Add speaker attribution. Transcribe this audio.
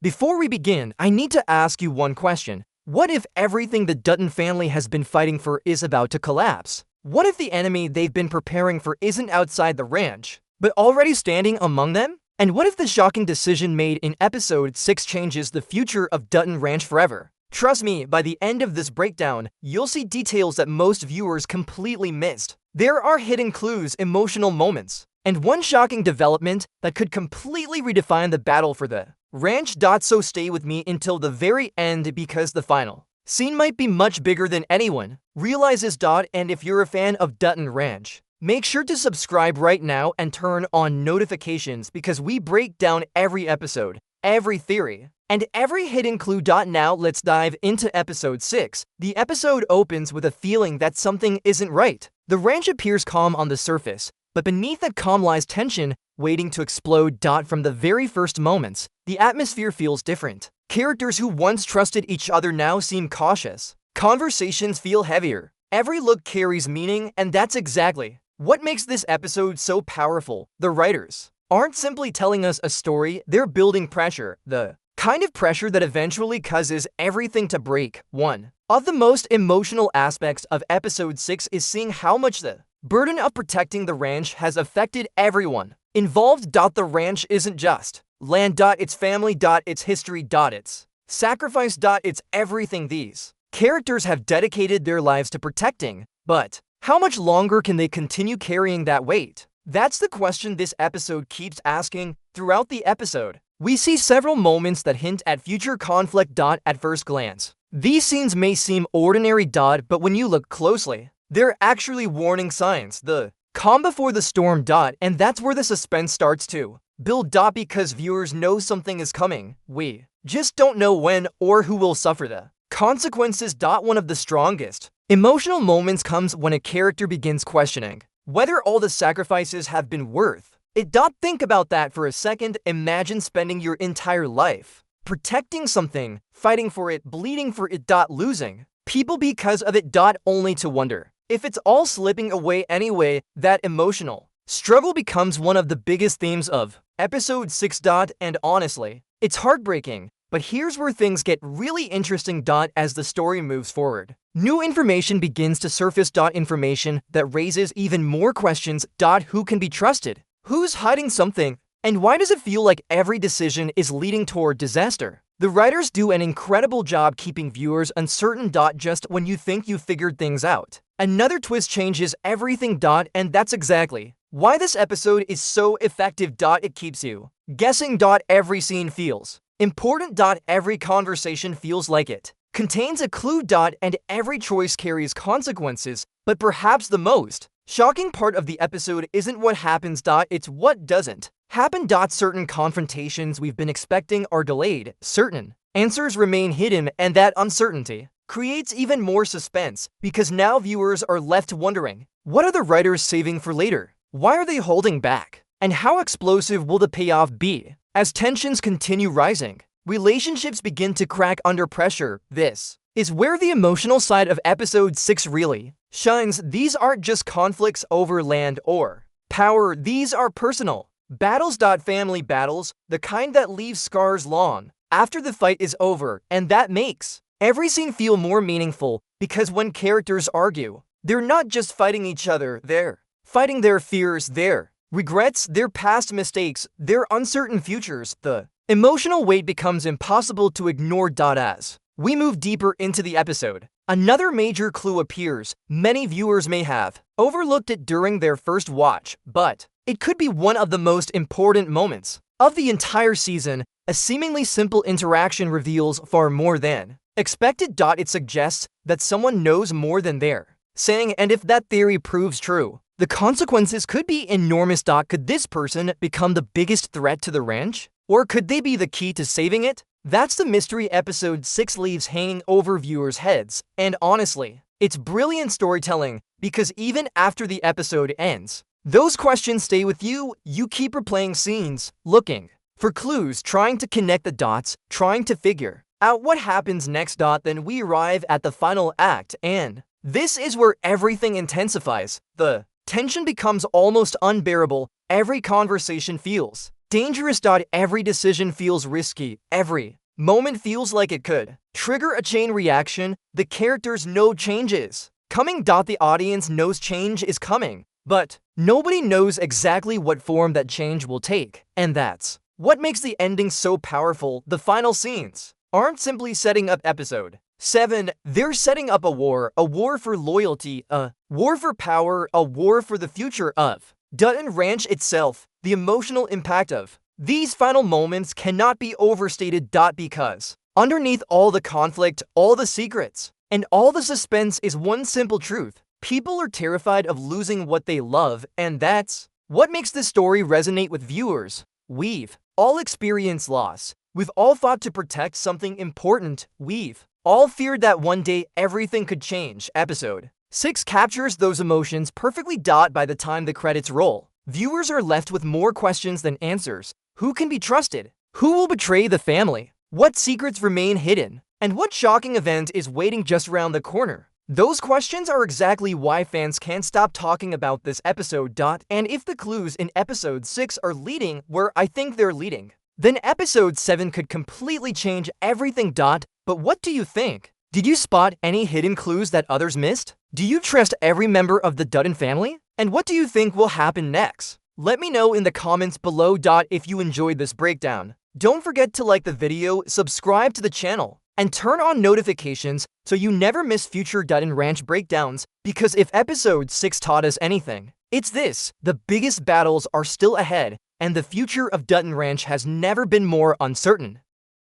Speaker 1: Before we begin, I need to ask you one question. What if everything the Dutton family has been fighting for is about to collapse? What if the enemy they've been preparing for isn't outside the ranch, but already standing among them? And what if the shocking decision made in episode 6 changes the future of Dutton Ranch forever? Trust me, by the end of this breakdown, you'll see details that most viewers completely missed. There are hidden clues, emotional moments, and one shocking development that could completely redefine the battle for the ranch. So stay with me until the very end because the final scene might be much bigger than anyone realizes. And if you're a fan of Dutton Ranch, make sure to subscribe right now and turn on notifications because we break down every episode, every theory, and every hidden clue. Now let's dive into episode 6. The episode opens with a feeling that something isn't right. The ranch appears calm on the surface, but beneath that calm lies tension waiting to explode. From the very first moments, the atmosphere feels different. Characters who once trusted each other now seem cautious. Conversations feel heavier. Every look carries meaning, and that's exactly what makes this episode so powerful. The writers aren't simply telling us a story, they're building pressure. The kind of pressure that eventually causes everything to break. One of the most emotional aspects of episode 6 is seeing how much the burden of protecting the ranch has affected everyone involved. The ranch isn't just land. It's family. It's history. It's sacrifice. It's everything these characters have dedicated their lives to protecting. But how much longer can they continue carrying that weight? That's the question this episode keeps asking. Throughout the episode, we see several moments that hint at future conflict. At first glance, these scenes may seem ordinary. But when you look closely, they're actually warning signs. The calm before the storm. And that's where the suspense starts to build. Because viewers know something is coming. We just don't know when or who will suffer the consequences. One of the strongest emotional moments comes when a character begins questioning whether all the sacrifices have been worth it. Think about that for a second. Imagine spending your entire life protecting something, fighting for it, bleeding for it, losing people because of it. Only to wonder if it's all slipping away anyway. That emotional struggle becomes one of the biggest themes of episode 6. And honestly, it's heartbreaking. But here's where things get really interesting. As the story moves forward, new information begins to surface. Information that raises even more questions. Who can be trusted? Who's hiding something? And why does it feel like every decision is leading toward disaster? The writers do an incredible job keeping viewers uncertain. Just when you think you've figured things out, another twist changes everything. And that's exactly why this episode is so effective. It keeps you guessing. Every scene feels important. Every conversation feels like it contains a clue. And every choice carries consequences. But perhaps the most shocking part of the episode isn't what happens. It's what doesn't happen. Certain confrontations we've been expecting are delayed. Certain answers remain hidden. And that uncertainty creates even more suspense because now viewers are left wondering, what are the writers saving for later? Why are they holding back? And how explosive will the payoff be? As tensions continue rising, relationships begin to crack under pressure. This is where the emotional side of episode 6 really shines. These aren't just conflicts over land or power, these are personal battles. Family battles, the kind that leave scars long after the fight is over. And that makes every scene feel more meaningful because when characters argue, they're not just fighting each other, they're fighting their fears, their regrets, their past mistakes, their uncertain futures. The emotional weight becomes impossible to ignore. As we move deeper into the episode, another major clue appears. Many viewers may have overlooked it during their first watch, but it could be one of the most important moments of the entire season. A seemingly simple interaction reveals far more than expected. It suggests that someone knows more than they're saying, and if that theory proves true, the consequences could be enormous. Could this person become the biggest threat to the ranch? Or could they be the key to saving it? That's the mystery episode 6 leaves hanging over viewers' heads. And honestly, it's brilliant storytelling because even after the episode ends, those questions stay with you. You keep replaying scenes, looking for clues, trying to connect the dots, trying to figure out what happens next. Then we arrive at the final act, and this is where everything intensifies. The tension becomes almost unbearable. Every conversation feels Dangerous. Every decision feels risky. Every moment feels like it could trigger a chain reaction. The characters know changes coming. The audience knows change is coming, but nobody knows exactly what form that change will take. And that's what makes the ending so powerful. The final scenes aren't simply setting up episode 7, they're setting up a war for loyalty, a war for power, a war for the future of Dutton Ranch itself. The emotional impact of these final moments cannot be overstated. Because underneath all the conflict, all the secrets, and all the suspense is one simple truth. People are terrified of losing what they love, and that's what makes this story resonate with viewers. We've all experienced loss. We've all fought to protect something important. We've all feared that one day everything could change. Episode 6 captures those emotions perfectly. By the time the credits roll, viewers are left with more questions than answers. Who can be trusted? Who will betray the family? What secrets remain hidden? And what shocking event is waiting just around the corner? Those questions are exactly why fans can't stop talking about this episode. And if the clues in episode 6 are leading where I think they're leading, then episode 7 could completely change everything. But what do you think? Did you spot any hidden clues that others missed? Do you trust every member of the Dutton family? And what do you think will happen next? Let me know in the comments below. If you enjoyed this breakdown, don't forget to like the video, subscribe to the channel, and turn on notifications so you never miss future Dutton Ranch breakdowns. Because if episode 6 taught us anything, it's this: the biggest battles are still ahead, and the future of Dutton Ranch has never been more uncertain.